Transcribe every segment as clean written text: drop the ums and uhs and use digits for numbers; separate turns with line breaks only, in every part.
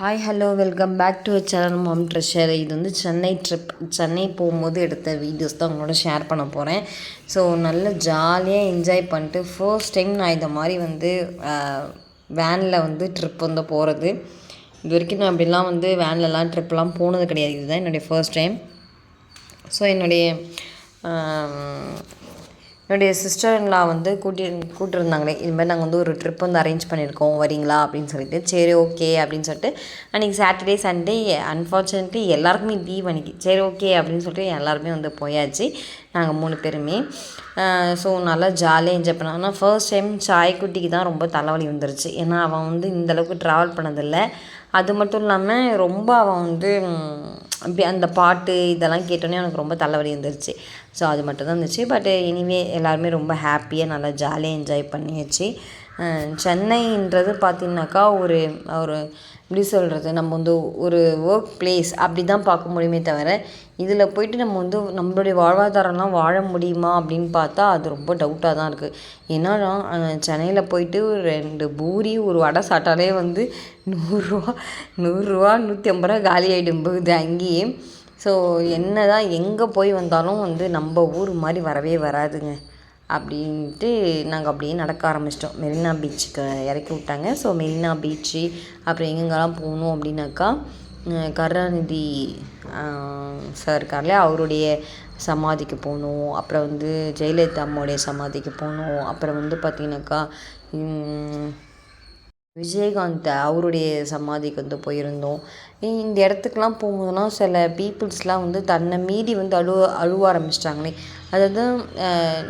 Hi hello welcome back to channel mom treasure. இது வந்து Chennai trip. Chennai போகும்போது எடுத்த வீடியோஸ் தான் உங்களோட ஷேர் பண்ண போகிறேன். ஸோ நல்லா ஜாலியாக என்ஜாய் பண்ணிட்டு ஃபர்ஸ்ட் டைம் நான் இந்த மாதிரி வந்து வேனில் வந்து ட்ரிப் வந்து போகிறது. இது வரைக்கும் நான் அப்படிலாம் வந்து வேன்லலாம் ட்ரிப்லாம் போனது கிடையாது. இதுதான் என்னுடைய ஃபர்ஸ்ட் டைம். ஸோ என்னுடைய சிஸ்டர்லா வந்து கூட்டிருந்தாங்களே, இது மாதிரி நாங்கள் வந்து ஒரு ட்ரிப் வந்து அரேஞ்ச் பண்ணியிருக்கோம், வரீங்களா அப்படின்னு சொல்லிட்டு. சரி ஓகே அப்படின்னு சொல்லிட்டு அன்றைக்கி சாட்டர்டே சண்டே அன்ஃபார்ச்சுனேட்லி எல்லாருக்குமே லீவ் அன்றைக்கி. சரி ஓகே அப்படின்னு சொல்லிட்டு எல்லாருமே வந்து போயாச்சு, நாங்கள் 3 பேருமே. ஸோ நல்லா ஜாலியாக என்ஜாய் பண்ணோம். ஆனால் ஃபர்ஸ்ட் டைம் சாய்க்குட்டிக்கு தான் ரொம்ப தலைவலி வந்துருச்சு. ஏன்னா அவன் வந்து இந்தளவுக்கு ட்ராவல் பண்ணதில்லை. அது மட்டும் இல்லாமல் ரொம்ப அவன் வந்து அப்படி அந்த பாட்டு இதெல்லாம் கேட்டோன்னே எனக்கு ரொம்ப தலைவலி வந்துருச்சு. ஸோ அது மட்டும் தான் இருந்துச்சு. பட் எனிவே எல்லாருமே ரொம்ப ஹாப்பியாக நல்லா ஜாலியாக என்ஜாய் பண்ணியாச்சு. சென்னைன்றது பார்த்திங்கனாக்கா ஒரு ஒரு எப்படி சொல்கிறது, நம்ம வந்து ஒரு ஒர்க் பிளேஸ் அப்படி தான் பார்க்க முடியுமே தவிர, இதில் போயிட்டு நம்ம வந்து நம்மளுடைய வாழ்வாதாரம்லாம் வாழ முடியுமா அப்படின்னு பார்த்தா அது ரொம்ப டவுட்டாக தான் இருக்குது. ஏன்னா சென்னையில் போயிட்டு ஒரு 2 பூரி ஒரு வடை சாப்பிட்டாலே வந்து நூறுரூவா 150 ரூபா காலி ஆகிடும் போகுது அங்கேயே. ஸோ என்ன தான் எங்கே போய் வந்தாலும் வந்து நம்ம ஊர் மாதிரி வரவே வராதுங்க. அப்படின்ட்டு நாங்கள் அப்படியே நடக்க ஆரம்பிச்சிட்டோம். மெரினா பீச்சுக்கு இறக்கி விட்டாங்க. ஸோ மெரினா பீச்சு அப்புறம் எங்கெங்கெல்லாம் போகணும் அப்படின்னாக்கா, கருணாநிதி சார் இருக்கார்லையா, அவருடைய சமாதிக்கு போகணும். அப்புறம் வந்து ஜெயலலிதா அம்மாவுடைய சமாதிக்கு போகணும். அப்புறம் வந்து பார்த்திங்கனாக்கா விஜயகாந்த் அவருடைய சமாதிக்கு வந்து போயிருந்தோம். இந்த இடத்துக்குலாம் போகும்போதுலாம் சில பீப்புள்ஸ்லாம் வந்து தன்னை மீறி வந்து அழுவ ஆரம்பிச்சிட்டாங்களே. அதாவது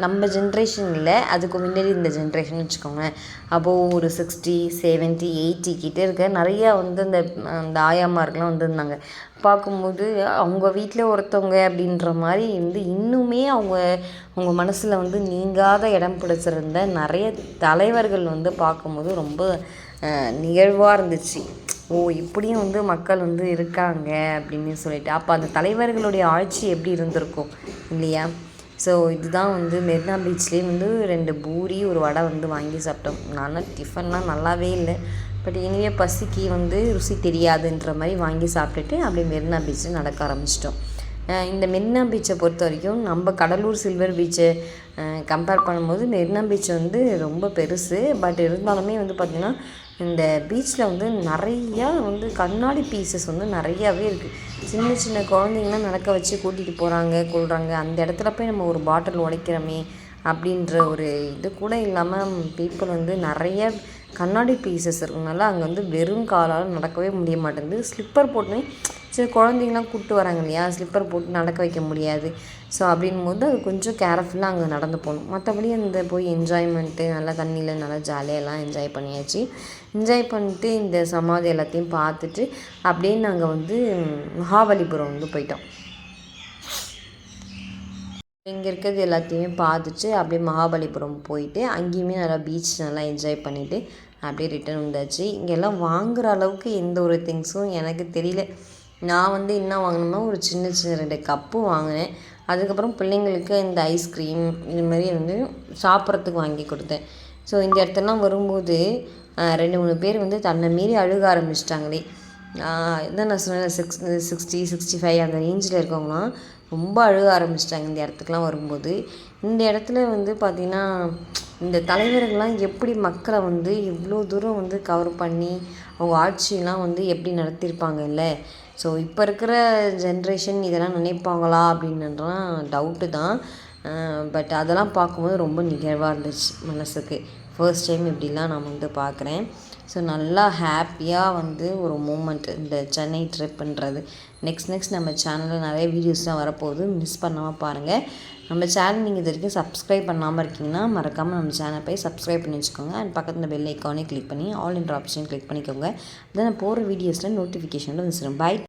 நம்ம ஜென்ரேஷன் இல்லை, அதுக்கு முன்னாடி இந்த ஜென்ரேஷன் வச்சுக்கோங்க. அப்போது ஒரு 60, 70, 80 கிட்டே இருக்க நிறையா வந்து அந்த ஆயாமார்கள்லாம் வந்திருந்தாங்க. பார்க்கும்போது அவங்க வீட்டில் ஒருத்தவங்க அப்படின்ற மாதிரி வந்து இன்னுமே அவங்க மனசில் வந்து நீங்காத இடம் பிடிச்சிருந்த நிறைய தலைவர்கள் வந்து பார்க்கும்போது ரொம்ப நிகழ்வாக இருந்துச்சு. ஓ இப்படியும் வந்து மக்கள் வந்து இருக்காங்க அப்படின்னு சொல்லிட்டு. அப்போ அந்த தலைவர்களுடைய ஆட்சி எப்படி இருந்திருக்கும் இல்லையா? ஸோ இதுதான் வந்து மெரினா பீச்லேயே வந்து 2 பூரி ஒரு வடை வந்து வாங்கி சாப்பிட்டோம். நானும் டிஃபன்லாம் நல்லாவே இல்லை. பட் இனிவே பசிக்கு வந்து ருசி தெரியாதுன்ற மாதிரி வாங்கி சாப்பிட்டுட்டு அப்படியே மெரினா பீச்சில் நடக்க ஆரம்பிச்சிட்டோம். இந்த மெரினா பீச்சை பொறுத்த வரைக்கும் நம்ம கடலூர் சில்வர் பீச்சை கம்பேர் பண்ணும்போது மெரினா பீச் வந்து ரொம்ப பெருசு. பட் இருந்தாலுமே வந்து பார்த்திங்கன்னா இந்த பீச்சில் வந்து நிறையா வந்து கண்ணாடி பீசஸ் வந்து நிறையாவே இருக்குது. சின்ன சின்ன குழந்தைங்களாம் நடக்க வச்சு கூட்டிகிட்டு போகிறாங்க கொள்கிறாங்க. அந்த இடத்துல போய் நம்ம ஒரு பாட்டில் உடைக்கிறோமே அப்படின்ற ஒரு இது கூட இல்லாமல் பீப்புள் வந்து நிறைய கண்ணாடி பீசஸ் இருக்கனால அங்கே வந்து வெறும் காலால் நடக்கவே முடிய மாட்டேங்குது. ஸ்லிப்பர் போட்டு சரி குழந்தைங்களாம் கூப்பிட்டு வராங்க இல்லையா, ஸ்லிப்பர் போட்டு நடக்க வைக்க முடியாது. ஸோ அப்படின்போது அது கொஞ்சம் கேர்ஃபுல்லாக அங்கே நடந்து போகணும். மற்றபடி அந்த போய் என்ஜாய்மெண்ட்டு நல்லா தண்ணியில் நல்லா ஜாலியாகலாம் என்ஜாய் பண்ணியாச்சு. என்ஜாய் பண்ணிட்டு இந்த சமாதி எல்லாத்தையும் பார்த்துட்டு அப்படியே நாங்கள் வந்து மகாபலிபுரம் வந்து போயிட்டோம். இங்கே இருக்கிறது எல்லாத்தையுமே பார்த்துட்டு அப்படியே மகாபலிபுரம் போயிட்டு அங்கேயுமே நல்லா பீச் நல்லா என்ஜாய் பண்ணிவிட்டு அப்படியே ரிட்டர்ன் வந்தாச்சு. இங்கெல்லாம் வாங்குகிற அளவுக்கு எந்த ஒரு திங்ஸும் எனக்கு தெரியல. நான் வந்து என்ன வாங்கினேன்னா ஒரு சின்ன 2 கப்பு வாங்கினேன். அதுக்கப்புறம் பிள்ளைங்களுக்கு இந்த ஐஸ்கிரீம் இதுமாரி வந்து சாப்பிட்றதுக்கு வாங்கி கொடுத்தேன். ஸோ இந்த இடத்துலலாம் வரும்போது 2, 3 பேர் வந்து தன்னை மீறி அழுக ஆரம்பிச்சிட்டாங்களே. இதான் நான் சொன்னேன் 60, 65 அந்த ரேஞ்சில் இருக்கவங்களாம் ரொம்ப அழுக ஆரம்பிச்சிட்டாங்க இந்த இடத்துக்குலாம் வரும்போது. இந்த இடத்துல வந்து பார்த்திங்கன்னா இந்த தலைவர்கள்லாம் எப்படி மக்களை வந்து இவ்வளோ தூரம் வந்து கவர் பண்ணி அவங்க ஆட்சியெலாம் வந்து எப்படி நடத்தியிருப்பாங்கல்ல. ஸோ இப்போ இருக்கிற ஜென்ரேஷன் இதெல்லாம் நினைப்பாங்களா அப்படின்னுலாம் டவுட்டு தான். பட் அதெல்லாம் பார்க்கும்போது ரொம்ப நிகழ்வாக இருந்துச்சு மனதுக்கு. ஃபர்ஸ்ட் டைம் இப்படிலாம் நான் வந்து பார்க்குறேன். ஸோ நல்லா ஹாப்பியாக வந்து ஒரு மூமெண்ட் இந்த சென்னை ட்ரிப்புன்றது. நெக்ஸ்ட் நம்ம சேனலில் நிறைய வீடியோஸ்லாம் வரப்போகுது, மிஸ் பண்ணாமல் பாருங்கள். நம்ம சேனல் நீங்கள் இது வரைக்கும் சப்ஸ்கிரைப் பண்ணாமல் இருக்கீங்கன்னா மறக்காமல் நம்ம சேனல் போய் சப்ஸ்கிரைப் பண்ணி வச்சுக்கோங்க. அண்ட் பக்கத்தில் பெல் ஐக்கானே கிளிக் பண்ணி ஆல் என்ற ஆப்ஷன் கிளிக் பண்ணிக்கோங்க. அதை நான் போகிற வீடியோஸில் நோட்டிஃபிகேஷனில் வந்துடும். பை.